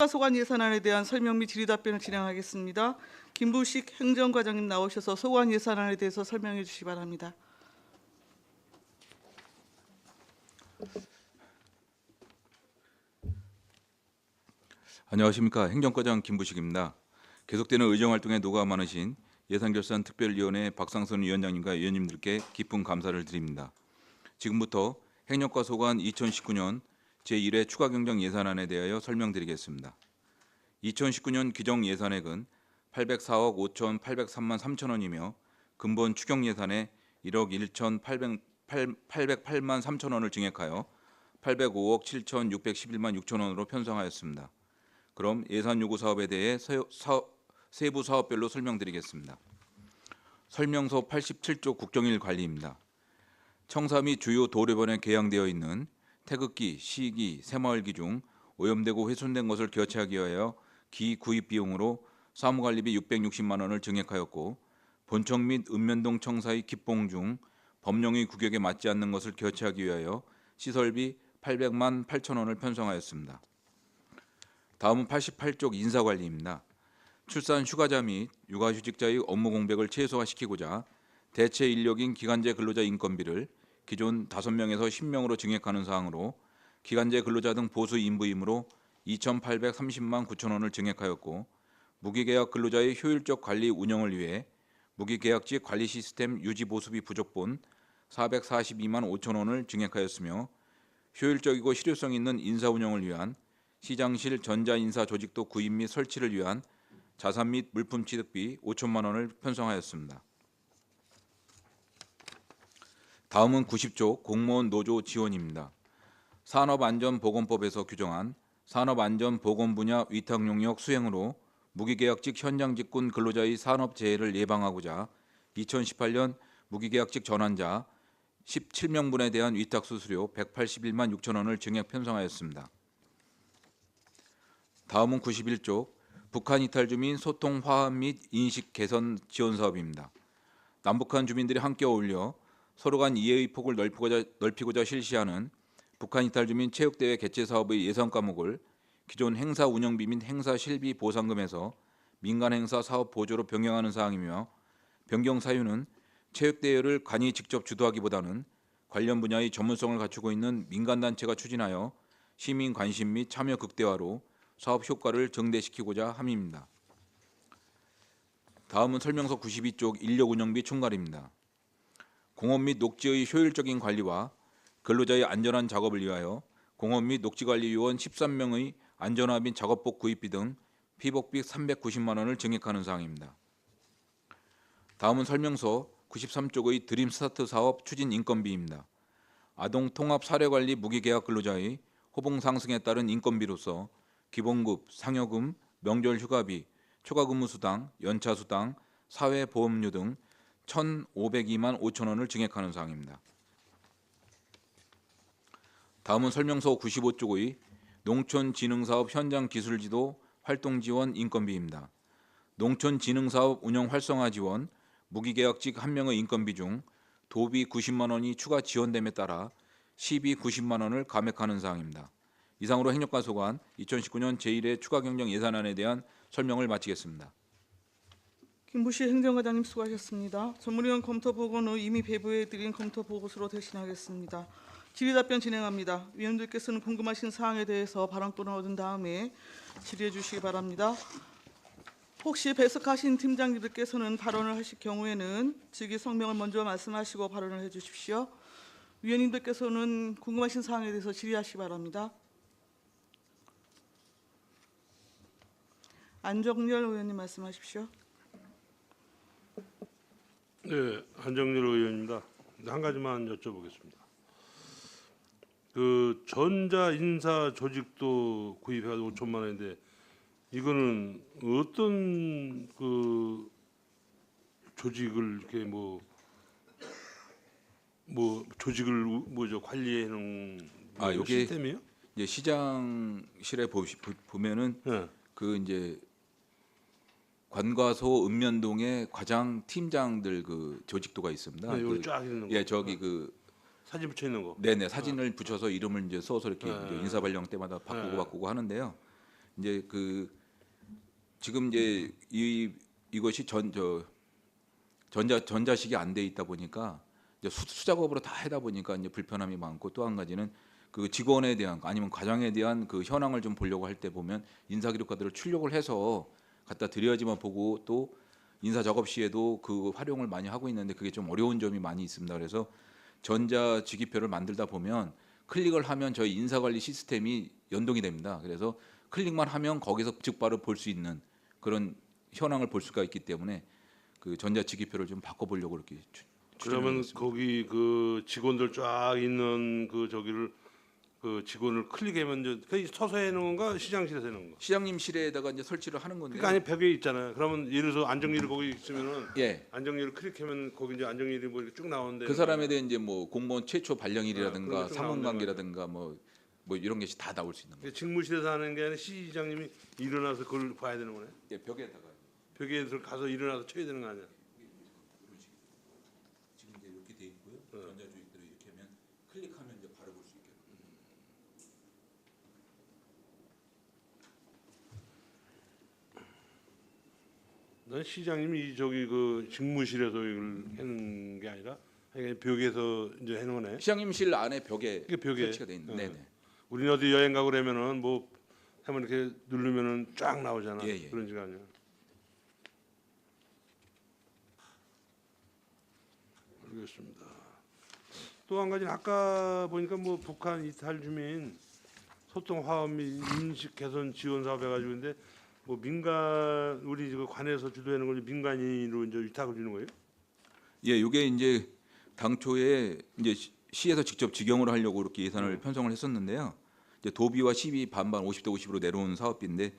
소관 예산안에 대한 설명 및 질의 답변을 진행하겠습니다. 김부식 행정과장님 나오셔서 소관 예산안에 대해서 설명해 주시기 바랍니다. 안녕하십니까. 행정과장 김부식입니다. 계속되는 의정활동에 노고가 많으신 예산결산특별위원회 박상선 위원장님과 위원님들께 깊은 감사를 드립니다. 지금부터 행정과 소관 2019년 제1회 추가경정 예산안에 대하여 설명드리겠습니다. 2019년 규정 예산액은 804억 5,803만 3천 원이며 근본 추경 예산에 1억 1,808만 3천 원을 증액하여 805억 7,611만 6천 원으로 편성하였습니다. 그럼 예산 요구 사업에 대해 세부 사업별로 설명드리겠습니다. 설명서 87조 국정일 관리입니다. 청사 및 주요 도로변에 개양되어 있는 태극기, 시기, 새마을기 중 오염되고 훼손된 것을 교체하기 위하여 기 구입 비용으로 사무관리비 660만 원을 증액하였고, 본청 및 읍면동 청사의 기봉 중 법령의 규격에 맞지 않는 것을 교체하기 위하여 시설비 800만 8천 원을 편성하였습니다. 다음은 88쪽 인사관리입니다. 출산 휴가자 및 육아휴직자의 업무 공백을 최소화시키고자 대체 인력인 기간제 근로자 인건비를 기존 5명에서 10명으로 증액하는 사항으로 기간제 근로자 등 보수 인부임으로 2,830만 9천 원을 증액하였고, 무기계약 근로자의 효율적 관리 운영을 위해 무기계약직 관리 시스템 유지 보수비 부족분 442만 5천 원을 증액하였으며, 효율적이고 실효성 있는 인사 운영을 위한 시장실 전자인사 조직도 구입 및 설치를 위한 자산 및 물품 취득비 5천만 원을 편성하였습니다. 다음은 90조 공무원 노조 지원입니다. 산업안전보건법에서 규정한 산업안전보건 분야 위탁 용역 수행으로 무기계약직 현장 직군 근로자의 산업재해를 예방하고자 2018년 무기계약직 전환자 17명분에 대한 위탁 수수료 181만 6천 원을 증액 편성하였습니다. 다음은 91조 북한 이탈 주민 소통 화합 및 인식 개선 지원 사업입니다. 남북한 주민들이 함께 어울려 서로 간 이해의 폭을 넓히고자 실시하는 북한 이탈 주민 체육대회 개최 사업의 예산 과목을 기존 행사 운영비 및 행사 실비 보상금에서 민간 행사 사업 보조로 변경하는 사항이며, 변경 사유는 체육대회를 관이 직접 주도하기보다는 관련 분야의 전문성을 갖추고 있는 민간단체가 추진하여 시민 관심 및 참여 극대화로 사업 효과를 증대시키고자 함입니다. 다음은 설명서 92쪽 인력 운영비 총괄입니다. 공업 및 녹지의 효율적인 관리와 근로자의 안전한 작업을 위하여 공업 및 녹지관리요원 13명의 안전화 및 작업복 구입비 등 피복비 390만 원을 증액하는 사항입니다. 다음은 설명서 93쪽의 드림 스타트 사업 추진 인건비입니다. 아동 통합 사례관리 무기계약 근로자의 호봉 상승에 따른 인건비로서 기본급, 상여금, 명절 휴가비, 초과근무 수당, 연차 수당, 사회보험료 등 1,502만 5천 원을 증액하는 사항입니다. 다음은 설명서 95쪽의 농촌진흥사업 현장 기술지도 활동 지원 인건비입니다. 농촌진흥사업 운영 활성화 지원, 무기계약직 1명의 인건비 중 도비 90만 원이 추가 지원됨에 따라 시비 90만 원을 감액하는 사항입니다. 이상으로 행정과 소관 2019년 제1회 추가경정 예산안에 대한 설명을 마치겠습니다. 김부식 행정과장님 수고하셨습니다. 전문위원 검토 보고는 이미 배부해드린 검토 보고서로 대신하겠습니다. 질의 답변 진행합니다. 위원들께서는 궁금하신 사항에 대해서 발언권을 얻은 다음에 질의해 주시기 바랍니다. 혹시 배석하신 팀장님들께서는 발언을 하실 경우에는 즉위 성명을 먼저 말씀하시고 발언을 해 주십시오. 위원님들께서는 궁금하신 사항에 대해서 질의하시기 바랍니다. 안정열 의원님 말씀하십시오. 네, 한정렬 의원입니다. 한 가지만 여쭤보겠습니다. 그 전자 인사 조직도 구입해가지고 5천만 원인데 이거는 어떤 그 조직을 이렇게 뭐 조직을 뭐죠 관리하는 요게 시스템이요? 이제 시장실에 보면은 네. 그 이제 관과소 읍면동의 과장 팀장들 그 조직도가 있습니다. 네, 여기 쫙 있는 거. 예, 저기 그 사진 붙여 있는 거. 네네 사진을 붙여서 이름을 이제 써서 이렇게 네. 이제 인사 발령 때마다 바꾸고 하는데요. 이제 그 지금 이제 이것이 전자식이 안 돼 있다 보니까 이제 수작업으로 다 하다 보니까 이제 불편함이 많고, 또 한 가지는 그 직원에 대한 아니면 과장에 대한 그 현황을 좀 보려고 할 때 보면 인사기록과들을 출력을 해서 갖다 드려야지만 보고, 또 인사 작업 시에도 그 활용을 많이 하고 있는데 그게 좀 어려운 점이 많이 있습니다. 그래서 전자직위표를 만들다 보면 클릭을 하면 저희 인사관리 시스템이 연동이 됩니다. 그래서 클릭만 하면 거기서 즉바로 볼 수 있는 그런 현황을 볼 수가 있기 때문에 그 전자직위표를 좀 바꿔보려고 이렇게 그러면 추진하고 있습니다. 거기 그 직원들 쫙 있는 그 저기를 그 직원을 클릭하면 이제 그 서서 해놓은 건가 시장실에서 해놓은 거? 시장님실에다가 이제 설치를 하는 건데. 그러니까 아니 벽에 있잖아요. 그러면 예를 들어서 안정일이 거기 있으면은 예. 안정일을 클릭하면 거기 이제 안정일이 뭐 이렇게 쭉 나오는데 그 사람에 대한 이제 뭐 공무원 최초 네, 발령일이라든가 그런 거좀 상호관계라든가 뭐 이런 게 다 나올 수 있는 거예요. 직무실에서 하는 게 아니라 시장님이 일어나서 그걸 봐야 되는 거네. 예, 벽에다가 벽에 가서 일어나서 쳐야 되는 거 아니야? 지금 이제 이렇게 돼 있고요. 전자조직대로 이렇게 하면 클릭하면 이제 바로 볼 수 있게. 난 시장님이 이 저기 그 직무실에서 이걸 해는 게 아니라 그냥 벽에서 이제 해는 거네. 시장님실 안에 벽에 이게 벽에. 설치가 돼 있는. 네. 네네. 우리는 어디 여행 가고 그러면은 뭐 하면 이렇게 누르면은 쫙 나오잖아. 예, 예. 그런 식 아니야. 알겠습니다. 또 한 가지는 아까 보니까 뭐 북한 이탈 주민 소통 화합 및 인식 개선 지원 사업 해가지고 근데 뭐 민간 우리 그 관에서 주도하는 걸 민간인으로 이제 위탁을 주는 거예요? 예, 이게 이제 당초에 이제 시에서 직접 직영으로 하려고 이렇게 예산을 편성을 했었는데요. 이제 도비와 시비 반반 50대 50으로 내려온 사업인데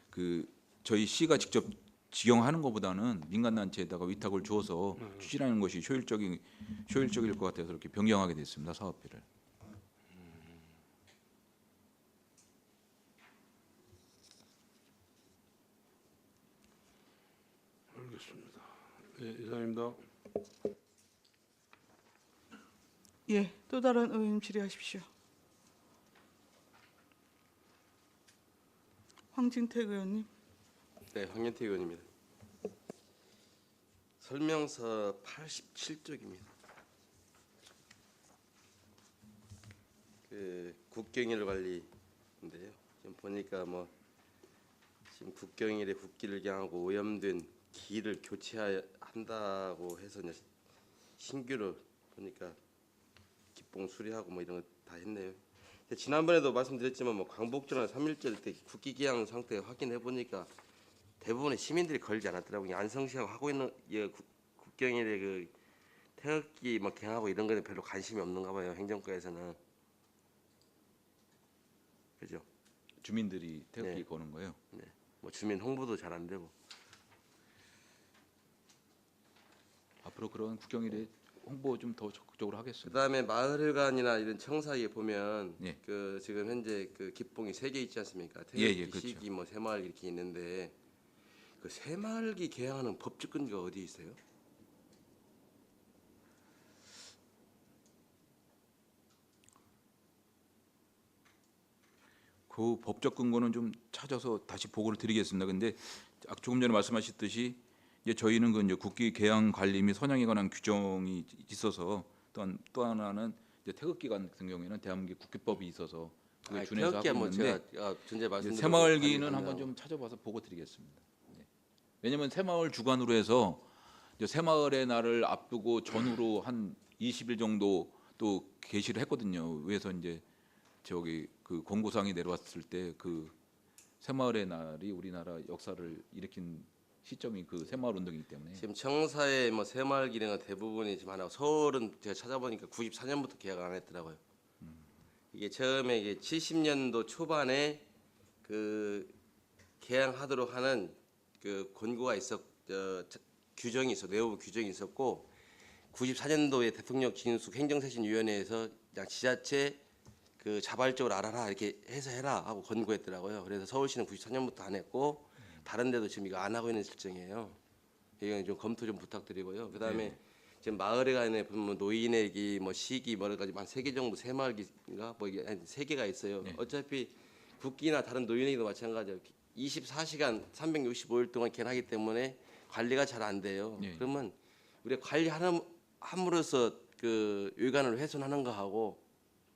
그 저희 시가 직접 직영하는 것보다는 민간 단체에다가 위탁을 주어서 추진하는 것이 효율적일 것 같아서 이렇게 변경하게 됐습니다. 사업비를. 알겠습니다. 예, 이상입니다. 예, 또 다른 의원님 질의하십시오. 황진택 의원님. 네, 황현태 의원입니다. 설명서 87쪽입니다. 그 국경일 관리인데요. 지금 보니까 뭐 지금 국경일에 국기를 경하고 오염된 기를 교체한다고 해서 이제 신규로 보니까 기봉 수리하고 뭐 이런 거 다 했네요. 근데 지난번에도 말씀드렸지만 뭐 광복절이나 3.1절 때 국기 기양 상태 확인해 보니까 대부분의 시민들이 걸지 않았더라고요. 안성시하고 하고 있는 국경일에 그 태극기 뭐 개하고 이런 거는 별로 관심이 없는가 봐요. 행정과에서는. 그죠? 주민들이 태극기 네. 거는 거예요. 네. 뭐 주민 홍보도 잘 안 되고. 앞으로 그런 국경일에 홍보 좀 더 적극적으로 하겠습니다. 그다음에 마을회관이나 이런 청사에 보면 예. 그 지금 현재 그 기봉이 3개 있지 않습니까? 예, 태극기, 예, 그렇죠. 시기, 뭐 새마을 이렇게 있는데 그 새마을기 개항하는 법적 근거가 어디 있어요? 그 법적 근거는 좀 찾아서 다시 보고를 드리겠습니다. 근데 조금 전에 말씀하셨듯이 이제 저희는 그 이제 국기 개항 관리 및 선양에 관한 규정이 있어서 또 하나는 이제 태극기 같은 경우에는 대한민국 국기법이 있어서 그에 준해서 하고 태극기야 뭐 있는데 제가 전제 말씀드린 새마을기는 한번 좀 찾아봐서 보고 드리겠습니다. 네. 왜냐하면 새마을 주관으로 해서 이제 새마을의 날을 앞두고 전후로 한 20일 정도 또 게시를 했거든요. 그래서 이제 저기 그 공고사항이 내려왔을 때 그 새마을의 날이 우리나라 역사를 일으킨 시점이 그 새마을 운동이기 때문에 지금 청사에 뭐 새마을 기능은 대부분이 지금 하나 서울은 제가 찾아보니까 94년부터 계약을 안 했더라고요. 이게 처음에 이게 70년도 초반에 그 개항하도록 하는 그 권고가 규정이 있어 내부 규정이 있었고 94년도에 대통령 진숙 행정쇄신위원회에서 그냥 지자체 그 자발적으로 알아라 이렇게 해서 해라 하고 권고했더라고요. 그래서 서울시는 94년부터 안 했고 다른 데도 지금 이거 안 하고 있는 실정이에요. 이건 좀 검토 좀 부탁드리고요. 그다음에 지금 마을에 관해 보면 노인회기, 뭐 시기 뭐 여러 가지 한 3개 정도 새마을기가 뭐 이게 한 3개가 있어요. 네. 어차피 국기나 다른 노인에게도 마찬가지예요. 24시간 365일 동안 개하기 때문에 관리가 잘 안 돼요. 예. 그러면 우리가 함으로써 그 외관을 훼손하는 거하고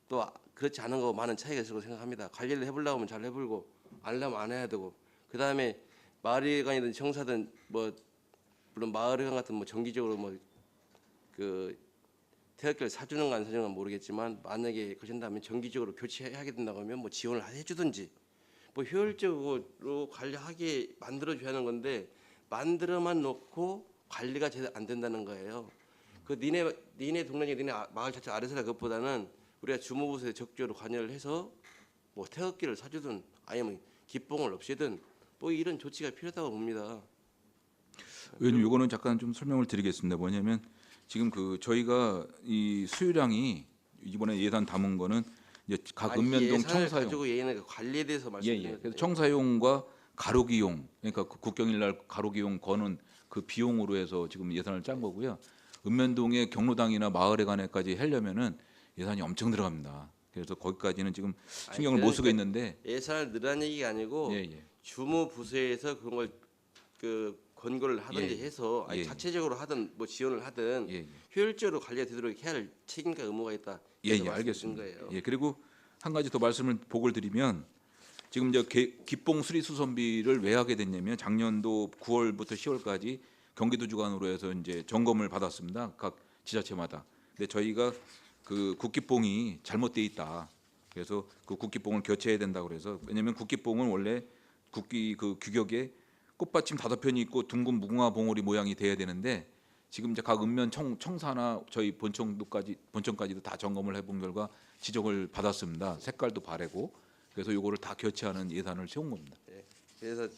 또 그렇지 않은 거 많은 차이가 있을 거라고 생각합니다. 관리를 해보려고 하면 잘 해보고 안 하려면 안 해야 되고 그다음에 마을회관이든 청사든 뭐 물론 마을회관 같은 뭐 정기적으로 뭐 그 태극기를 사주는 건 안 사주는 건 모르겠지만 만약에 그러신다면 정기적으로 교체하게 된다고 하면 뭐 지원을 해주든지 뭐 효율적으로 관리하게 만들어줘야 하는 건데 만들어만 놓고 관리가 제대로 안 된다는 거예요. 그 니네 동네에 니네 마을 자체 아래서라 그것보다는 우리가 주무부서에 적극적으로 관여를 해서 뭐 태극기를 사주든 아니면 기뽕을 없애든 뭐 이런 조치가 필요하다고 봅니다. 의원님 이거는 잠깐 좀 설명을 드리겠습니다. 뭐냐면 지금 그 저희가 이 수유량이 이번에 예산 담은 거는 이제 각 아니, 읍면동 예산을 청사용 가지고 얘는 그 관리에 대해서 예, 말씀드리는 예. 건데 그래서 청사용과 가로기용 그러니까 그 국경일날 가로기용 거는 그 비용으로 해서 지금 예산을 짠 거고요. 읍면동의 경로당이나 마을회관에까지 하려면은 예산이 엄청 들어갑니다. 그래서 거기까지는 지금 신경을 못 쓰고 그러니까 있는데 예산을 늘리는 얘기가 아니고 예, 예. 주무부서에서 그런 걸 그 권고를 하든지 예, 해서 아니 예, 자체적으로 하든 뭐 지원을 하든 예, 예. 효율적으로 관리가 되도록 해야 할 책임과 의무가 있다. 예, 그래서 예, 말씀드린 알겠습니다. 거예요. 예, 그리고 한 가지 더 보고를 드리면 지금 이제 기뽕 수리 수선비를 왜 하게 됐냐면 작년도 9월부터 10월까지 경기도 주관으로 해서 이제 점검을 받았습니다. 각 지자체마다. 근데 저희가 그 국기뽕이 잘못돼 있다. 그래서 그 국기뽕을 교체해야 된다 그래서 왜냐면 국기뽕은 원래 국기 그 규격에 꽃받침 5편이 있고 둥근 무궁화 봉오리 모양이 돼야 되는데 지금 이제 각 읍면 청사나 저희 본청까지도 다 점검을 해본 결과 지적을 받았습니다. 색깔도 바래고 그래서 요거를 다 교체하는 예산을 세운 겁니다. 그래서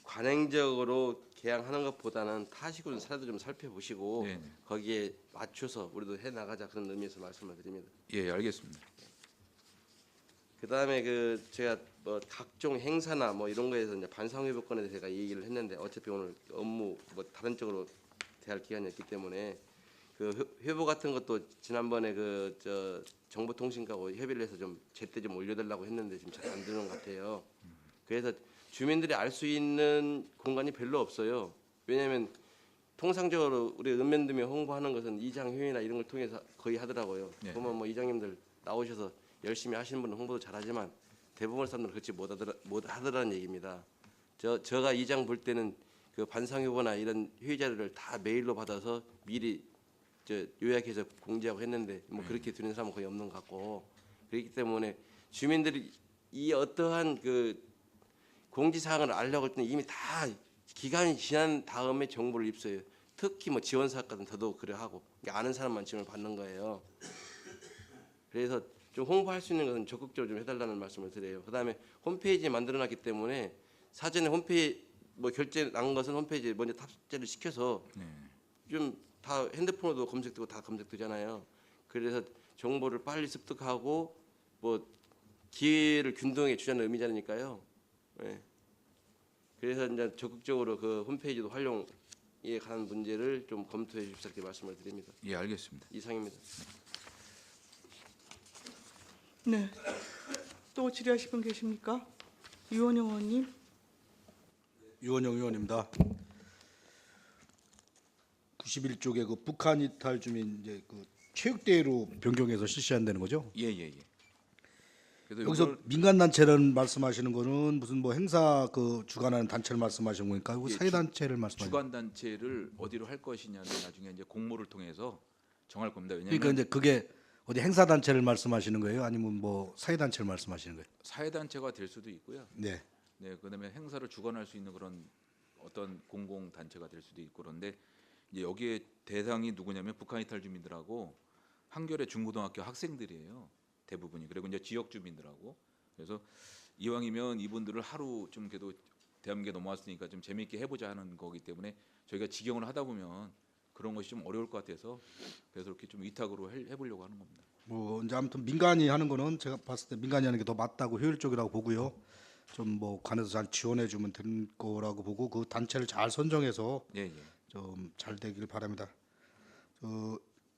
관행적으로 개항하는 것보다는 타시군 사례도 좀 살펴보시고 네. 거기에 맞춰서 우리도 해 나가자 그런 의미에서 말씀을 드립니다. 예, 알겠습니다. 그다음에 그 제가 뭐 각종 행사나 뭐 이런 거에서 이제 반상회복권에 대해서 제가 얘기를 했는데 어차피 오늘 업무 뭐 다른 쪽으로 대할 기간이 없기 때문에 그 회보 같은 것도 지난번에 그 저 정보통신과하고 협의를 해서 좀 제때 좀 올려달라고 했는데 지금 잘 안 되는 것 같아요. 그래서 주민들이 알 수 있는 공간이 별로 없어요. 왜냐하면 통상적으로 우리 읍면동에 홍보하는 것은 이장회의나 이런 걸 통해서 거의 하더라고요. 네. 보면 뭐 이장님들 나오셔서 열심히 하시는 분은 홍보도 잘하지만 대부분 사람들은 그렇지 못 하더라는 얘기입니다. 제가 이장 볼 때는 그 반상회보나 이런 회의 자료를 다 메일로 받아서 미리 요약해서 공지하고 했는데 뭐 그렇게 드리는 사람은 거의 없는 것 같고 그렇기 때문에 주민들이 이 어떠한 그 공지 사항을 알려고 할 때는 이미 다 기간이 지난 다음에 정보를 입수해요. 특히 뭐 지원 사업 같은 더더욱 그래 하고 그러니까 아는 사람만 지원을 받는 거예요. 그래서 좀 홍보할 수 있는 것은 적극적으로 좀 해달라는 말씀을 드려요. 그다음에 홈페이지 만들어놨기 때문에 사전에 홈페이지 뭐 결제 난 것은 홈페이지에 먼저 탑재를 시켜서 좀 다 핸드폰으로도 검색되고 다 검색되잖아요. 그래서 정보를 빨리 습득하고 뭐 기회를 균등하게 주자는 의미잖아요. 네. 그래서 이제 적극적으로 그 홈페이지도 활용에 관한 문제를 좀 검토해 주십사 이렇게 말씀을 드립니다. 예, 알겠습니다. 이상입니다. 네. 또 질의하실 분 계십니까? 유원영 의원님. 유원영 의원입니다. 91쪽에 그 북한 이탈 주민 이제 그 체육대회로 변경해서 실시한다는 거죠. 예, 예, 예. 그래서 여기서 요걸 민간 단체를 말씀하시는 거는 무슨 뭐 행사 그 주관하는 단체를 말씀하시는 거니까 이거 예, 사회 단체를 말씀하시는 주관 단체를 어디로 할 것이냐는 나중에 이제 공모를 통해서 정할 겁니다. 왜냐하면 그러니까 이제 그게 어디 행사 단체를 말씀하시는 거예요? 아니면 뭐 사회 단체를 말씀하시는 거예요? 사회 단체가 될 수도 있고요. 네. 네, 그다음에 행사를 주관할 수 있는 그런 어떤 공공 단체가 될 수도 있고 그런데 이제 여기에 대상이 누구냐면 북한 이탈 주민들하고 한겨레 중고등학교 학생들이에요. 대부분이. 그리고 이제 지역 주민들하고. 그래서 이왕이면 이분들을 하루 좀 그래도 대한민국에 넘어왔으니까 좀 재미있게 해보자 하는 거기 때문에 저희가 직영을 하다 보면 그런 것이 좀 어려울 것 같아서 그래서 이렇게 좀 위탁으로 해보려고 하는 겁니다. 뭐 이제 아무튼 민간이 하는 거는 제가 봤을 때 민간이 하는 게 더 맞다고 효율적이라고 보고요. 좀 뭐 관에서 잘 지원해 주면 되는 거라고 보고 그 단체를 잘 선정해서 예, 예. 좀 잘 되길 바랍니다.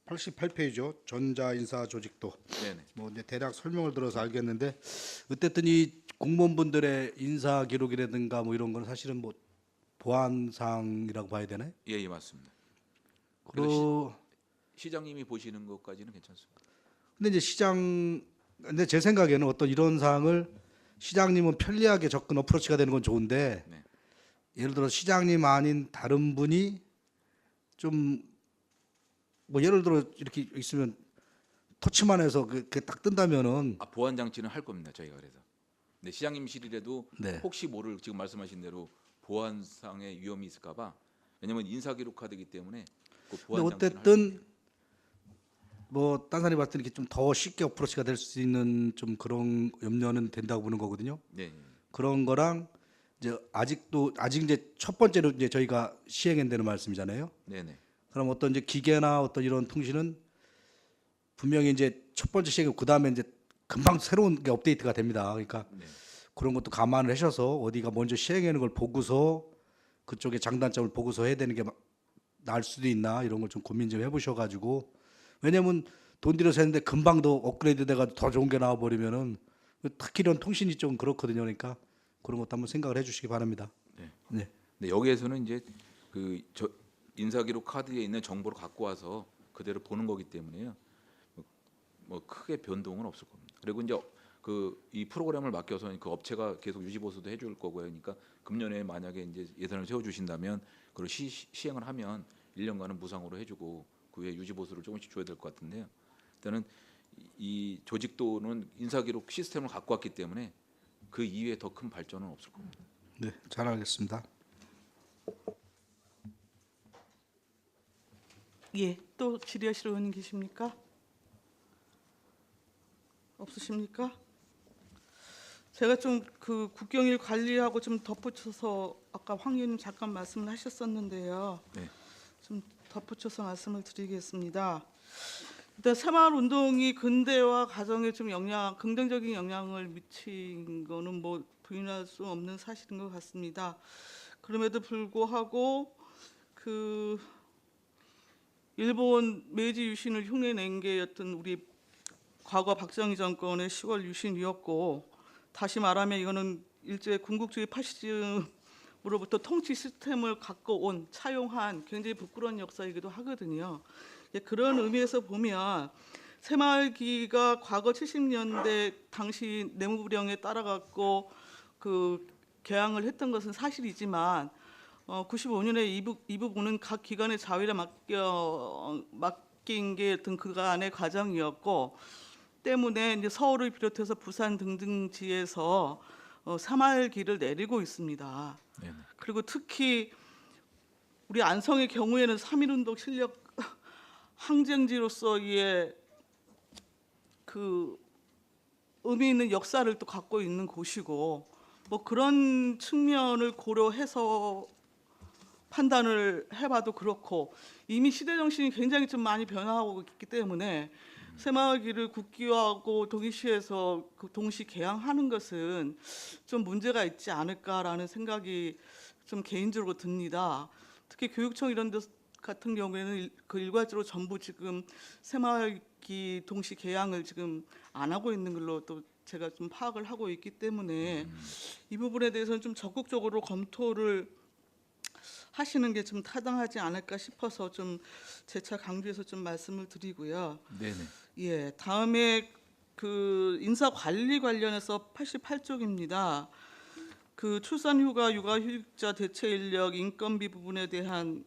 88페이지죠. 전자인사 조직도. 네네. 뭐 이제 대략 설명을 들어서 알겠는데 어쨌든 이 공무원분들의 인사 기록이라든가 뭐 이런 거는 사실은 뭐 보안상이라고 봐야 되나요? 예, 맞습니다. 그리고 시장님이 보시는 것까지는 괜찮습니다. 근데 이제 근데 제 생각에는 어떤 이런 사항을 시장님은 편리하게 접근 어프로치가 되는 건 좋은데 네. 예를 들어 시장님 아닌 다른 분이 좀 뭐 예를 들어 이렇게 있으면 터치만 해서 그게 딱 뜬다면은 보안 장치는 할 겁니다. 저희가 그래서. 네, 시장님실이라도 네. 혹시 모를 지금 말씀하신 대로 보안상의 위험이 있을까봐. 왜냐면 인사 기록 카드이기 때문에 그 근데 보안 장치는 할 어쨌든 뭐 딴 사람이 봤을 때 이렇게 좀 더 쉽게 어프로치가 될 수 있는 좀 그런 염려는 된다고 보는 거거든요. 네. 그런 거랑 이제 아직 이제 첫 번째로 이제 저희가 시행해야 되는 말씀이잖아요. 네네. 그럼 어떤 이제 기계나 어떤 이런 통신은 분명히 이제 첫 번째 시행이고 그 다음에 이제 금방 새로운 게 업데이트가 됩니다. 그러니까 네. 그런 것도 감안을 하셔서 어디가 먼저 시행하는 걸 보고서 그쪽에 장단점을 보고서 해야 되는 게 나을 수도 있나 이런 걸 좀 고민 좀 해보셔가지고 왜냐면 돈 들여서 했는데 금방 더 업그레이드 돼가지고 더 좋은 게 나와버리면은 특히 이런 통신이 좀 그렇거든요. 그러니까 그런 것도 한번 생각을 해주시기 바랍니다. 네. 네. 근데 여기에서는 이제 저 인사 기록 카드에 있는 정보를 갖고 와서 그대로 보는 거기 때문에요. 뭐 크게 변동은 없을 겁니다. 그리고 이제 이 프로그램을 맡겨서 그 업체가 계속 유지 보수도 해줄 거고요. 그러니까 금년에 만약에 이제 예산을 세워 주신다면 그걸 시행을 하면 1년간은 무상으로 해주고 그 후에 유지 보수를 조금씩 줘야 될 것 같은데요. 일단은 이 조직도는 인사 기록 시스템을 갖고 왔기 때문에 그 이외에 더 큰 발전은 없을 겁니다. 네, 잘 알겠습니다. 예, 또 질의하실 의원님 계십니까? 없으십니까? 제가 좀 그 국경일 관리하고 좀 덧붙여서 아까 황 의원님 잠깐 말씀을 하셨었는데요. 네. 좀 덧붙여서 말씀을 드리겠습니다. 일단 새마을 운동이 근대화 가정에 좀 긍정적인 영향을 미친 거는 뭐 부인할 수 없는 사실인 것 같습니다. 그럼에도 불구하고 그 일본 메이지 유신을 흉내낸 게 어떤 우리 과거 박정희 정권의 10월 유신이었고 다시 말하면 이거는 일제 군국주의 파시즘으로부터 통치 시스템을 갖고 온 차용한 굉장히 부끄러운 역사이기도 하거든요. 그런 의미에서 보면 새마을기가 과거 70년대 당시 내무부령에 따라갖고 그 개항을 했던 것은 사실이지만 95년에 이 부분은 각 기관의 자율에 맡긴 게 어떤 그간의 과정이었고 때문에 이제 서울을 비롯해서 부산 등등 지에서 새마을기를 내리고 있습니다. 네. 그리고 특히 우리 안성의 경우에는 3.1운동 실력 항쟁지로서의 그 의미 있는 역사를 또 갖고 있는 곳이고 뭐 그런 측면을 고려해서 판단을 해봐도 그렇고 이미 시대 정신이 굉장히 좀 많이 변화하고 있기 때문에 새마을기를 국기화하고 동시에서 동시 개항하는 것은 좀 문제가 있지 않을까라는 생각이 좀 개인적으로 듭니다. 특히 교육청 이런 데 같은 경우에는 그 일괄적으로 전부 지금 새마을기 동시 개항을 지금 안 하고 있는 걸로 또 제가 좀 파악을 하고 있기 때문에 이 부분에 대해서는 좀 적극적으로 검토를 하시는 게 좀 타당하지 않을까 싶어서 좀 재차 강조해서 좀 말씀을 드리고요. 네네. 예, 다음에 그 인사 관리 관련해서 88쪽입니다. 그 출산휴가, 육아휴직자 대체 인력 인건비 부분에 대한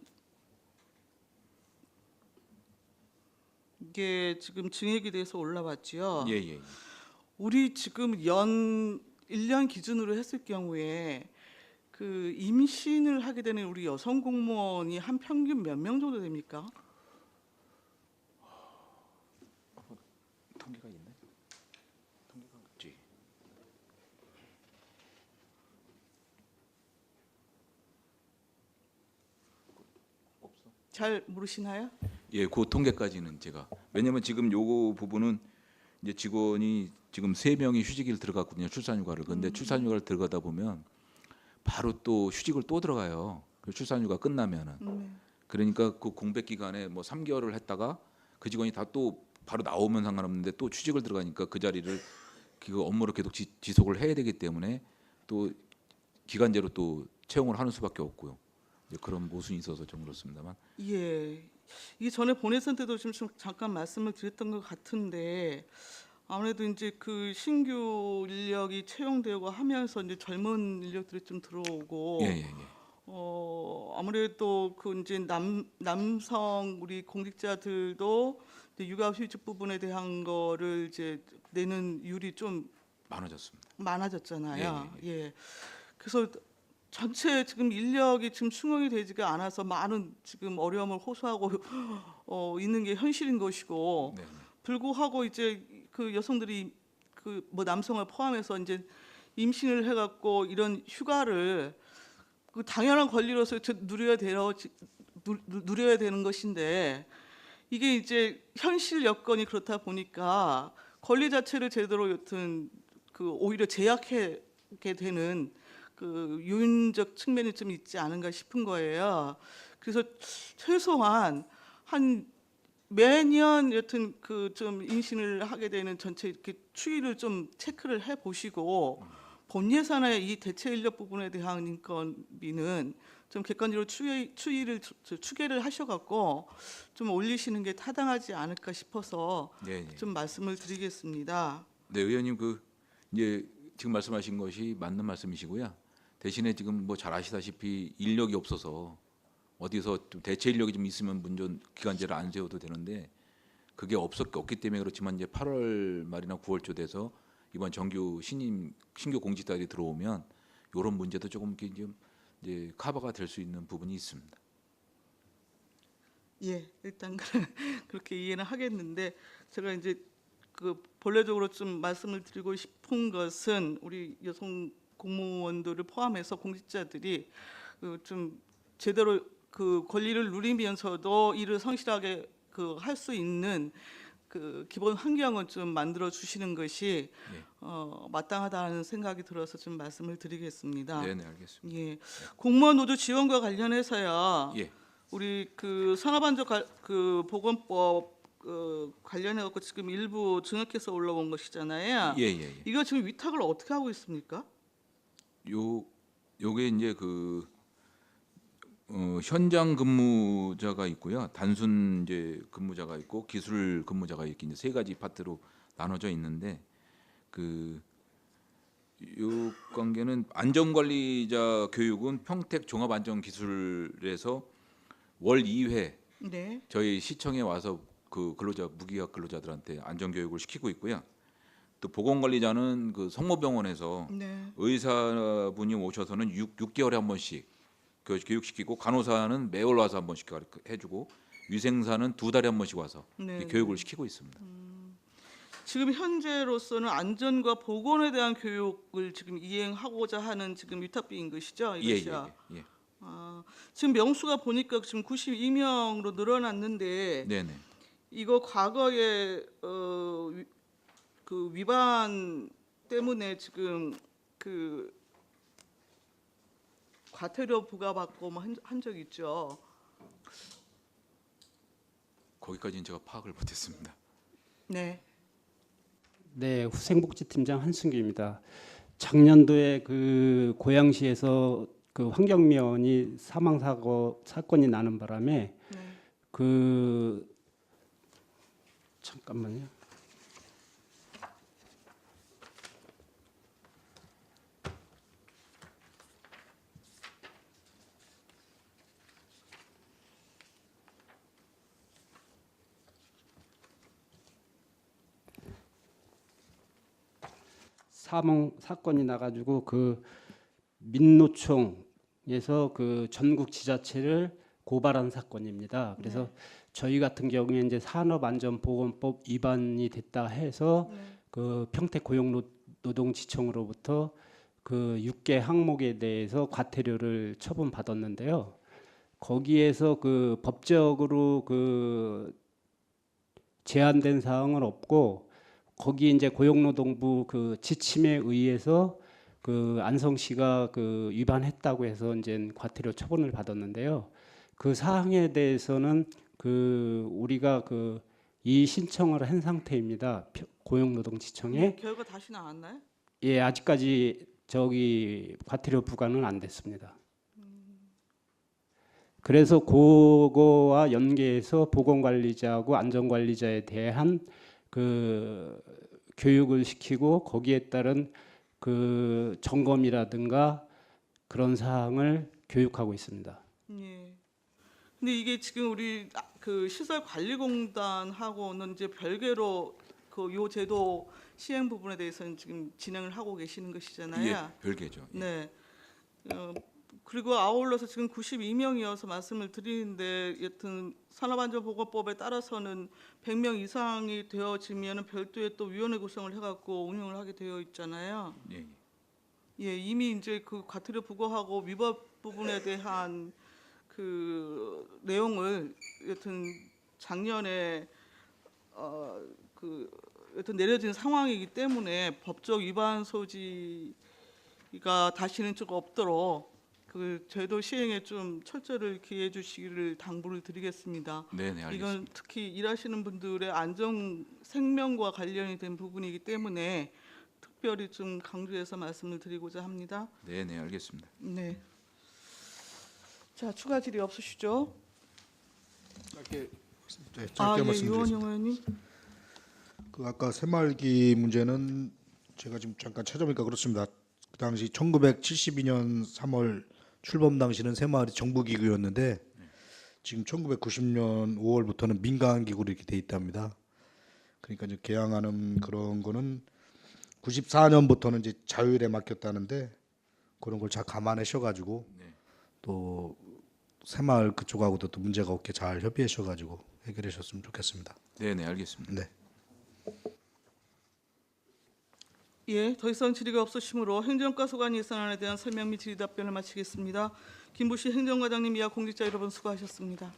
이게 지금 증액이 돼서 올라왔지요. 예. 우리 지금 1년 기준으로 했을 경우에 그 임신을 하게 되는 우리 여성 공무원이 한 평균 몇 명 정도 됩니까? 통계가 있네. 통계가 없지. 없어. 잘 모르시나요? 예, 그 통계까지는 제가 왜냐면 지금 요거 부분은 이제 직원이 지금 3명이 휴직일 들어갔거든요. 출산휴가를. 근데 출산휴가를 들어가다 보면 바로 또 휴직을 또 들어가요. 그 출산휴가 끝나면은. 그러니까 그 공백 기간에 뭐 3개월을 했다가 그 직원이 다 또 바로 나오면 상관없는데 또 취직을 들어가니까 그 자리를 그 업무를 계속 지속을 해야 되기 때문에 또 기간제로 또 채용을 하는 수밖에 없고요. 이제 그런 모순이 있어서 좀 그렇습니다만. 예. 이 전에 본회의선 때도 좀 잠깐 말씀을 드렸던 것 같은데 아무래도 이제 그 신규 인력이 채용되고 하면서 이제 젊은 인력들이 좀 들어오고 예, 예, 예. 아무래도 그 이제 남성 우리 공직자들도 이제 육아휴직 부분에 대한 거를 이제 내는 율이 좀 많아졌습니다. 많아졌잖아요. 예, 예. 그래서 전체 지금 인력이 지금 충원이 되지가 않아서 많은 지금 어려움을 호소하고 있는 게 현실인 것이고 네, 네. 불구하고 이제 그 여성들이 그 뭐 남성을 포함해서 이제 임신을 해갖고 이런 휴가를 그 당연한 권리로서 누려야 되는 것인데 이게 이제 현실 여건이 그렇다 보니까 권리 자체를 제대로 여튼 그 오히려 제약하게 되는 그 요인적 측면이 좀 있지 않은가 싶은 거예요. 그래서 최소한 한 매년 여튼 그 좀 임신을 하게 되는 전체 이렇게 추이를 좀 체크를 해 보시고 본 예산의 이 대체 인력 부분에 대한 인건비는 좀 객관적으로 추계를 하셔갖고 좀 올리시는 게 타당하지 않을까 싶어서 네, 네. 좀 말씀을 드리겠습니다. 네, 의원님 그 이제 지금 말씀하신 것이 맞는 말씀이시고요. 대신에 지금 뭐 잘 아시다시피 인력이 없어서 어디서 좀 대체 인력이 좀 있으면 문전 기간제를 안 세워도 되는데 그게 없기 때문에 그렇지만 이제 8월 말이나 9월초 돼서 이번 정규 신규 공직자들이 들어오면 이런 문제도 조금 이렇게 좀 이제 커버가 될 수 있는 부분이 있습니다. 예, 일단 그렇게 이해는 하겠는데 제가 이제 그 본래적으로 좀 말씀을 드리고 싶은 것은 우리 여성 공무원들을 포함해서 공직자들이 좀 제대로 그 권리를 누리면서도 일을 성실하게 그 할 수 있는 그 기본 환경을 좀 만들어 주시는 것이 예. 마땅하다는 생각이 들어서 좀 말씀을 드리겠습니다. 네, 네, 알겠습니다. 예, 공무원 노조 지원과 관련해서요. 예. 우리 그 산업안전 그 보건법 관련해 갖고 지금 일부 증액해서 올라온 것이잖아요. 예, 예, 예. 이거 지금 위탁을 어떻게 하고 있습니까? 요게 이제 그 현장 근무자가 있고요. 단순 이제 근무자가 있고 기술 근무자가 이렇게 이제 세 가지 파트로 나눠져 있는데 그 요 관계는 안전관리자 교육은 평택 종합안전기술에서 월 2회 네. 저희 시청에 와서 그 근로자 무기각 근로자들한테 안전교육을 시키고 있고요. 또 보건관리자는 그 성모병원에서 네. 의사분이 오셔서는 6개월에 한 번씩 교육시키고 간호사는 매월 와서 한 번씩 해주고 위생사는 2달에 한 번씩 와서 네. 교육을 시키고 있습니다. 지금 현재로서는 안전과 보건에 대한 교육을 지금 이행하고자 하는 지금 위탁비인 것이죠. 이것이요. 예. 지금 명수가 보니까 지금 92명으로 늘어났는데 네네. 이거 과거에 그 위반 때문에 지금 그 과태료 부과받고 뭐 한 적 있죠. 거기까지는 제가 파악을 못했습니다. 네. 네, 후생복지팀장 한승규입니다. 작년도에 그 고양시에서 그 환경미원이 사건이 나는 바람에 네. 그 잠깐만요. 사망 사건이 나가지고 그 민노총에서 그 전국 지자체를 고발한 사건입니다. 그래서 저희 같은 경우에 이제 산업안전보건법 위반이 됐다 해서 그 평택 고용노동지청으로부터 그 6개 항목에 대해서 과태료를 처분받았는데요. 거기에서 그 법적으로 그 제한된 사항은 없고 거기 이제 고용노동부 그 지침에 의해서 그 안성시가 그 위반했다고 해서 이제 과태료 처분을 받았는데요. 그 사항에 대해서는 그 우리가 그 이 신청을 한 상태입니다. 고용노동지청에. 결과 다시 나왔나요? 예, 아직까지 저기 과태료 부과는 안 됐습니다. 그래서 그거와 연계해서 보건관리자하고 안전관리자에 대한 그 교육을 시키고 거기에 따른 그 점검이라든가 그런 사항을 교육하고 있습니다. 예. 근데 이게 지금 우리 그 시설관리공단하고는 이제 별개로 그 요 제도 시행 부분에 대해서는 지금 진행을 하고 계시는 것이잖아요. 예, 별개죠. 예. 네. 그리고 아울러서 지금 92명이어서 말씀을 드리는데 여튼 산업안전보건법에 따라서는 100명 이상이 되어지면 별도의 또 위원회 구성을 해갖고 운영을 하게 되어 있잖아요. 예, 예. 예, 이미 이제 그 과태료 부과하고 위법 부분에 대한 그 내용을 여튼 작년에 여튼 내려진 상황이기 때문에 법적 위반 소지가 다시는 좀 없도록 그 제도 시행에 좀 철저를 기해 주시기를 당부를 드리겠습니다. 네, 네, 알겠습니다. 이건 특히 일하시는 분들의 안전 생명과 관련이 된 부분이기 때문에 특별히 좀 강조해서 말씀을 드리고자 합니다. 네, 네, 알겠습니다. 네. 자, 추가 질의 없으시죠? 짧게 예, 말씀드리겠습니다. 유원영 의원님. 그 아까 새마을기 문제는 제가 지금 잠깐 찾아보니까 그렇습니다. 그 당시 1972년 3월 출범 당시는 새마을이 정부기구였는데 지금 1990년 5월부터는 민간기구로 이렇게 돼 있답니다. 그러니까 이제 개항하는 그런 거는 94년부터는 이제 자율에 맡겼다는데 그런 걸 잘 감안하셔가지고 네. 또 새마을 그쪽하고도 또 문제가 없게 잘 협의하셔가지고 해결하셨으면 좋겠습니다. 네, 네, 알겠습니다. 네. 예, 더 이상 질의가 없으시므로 행정과 소관 예산안에 대한 설명 및 질의 답변을 마치겠습니다. 김부시 행정과장님 이하 공직자 여러분 수고하셨습니다.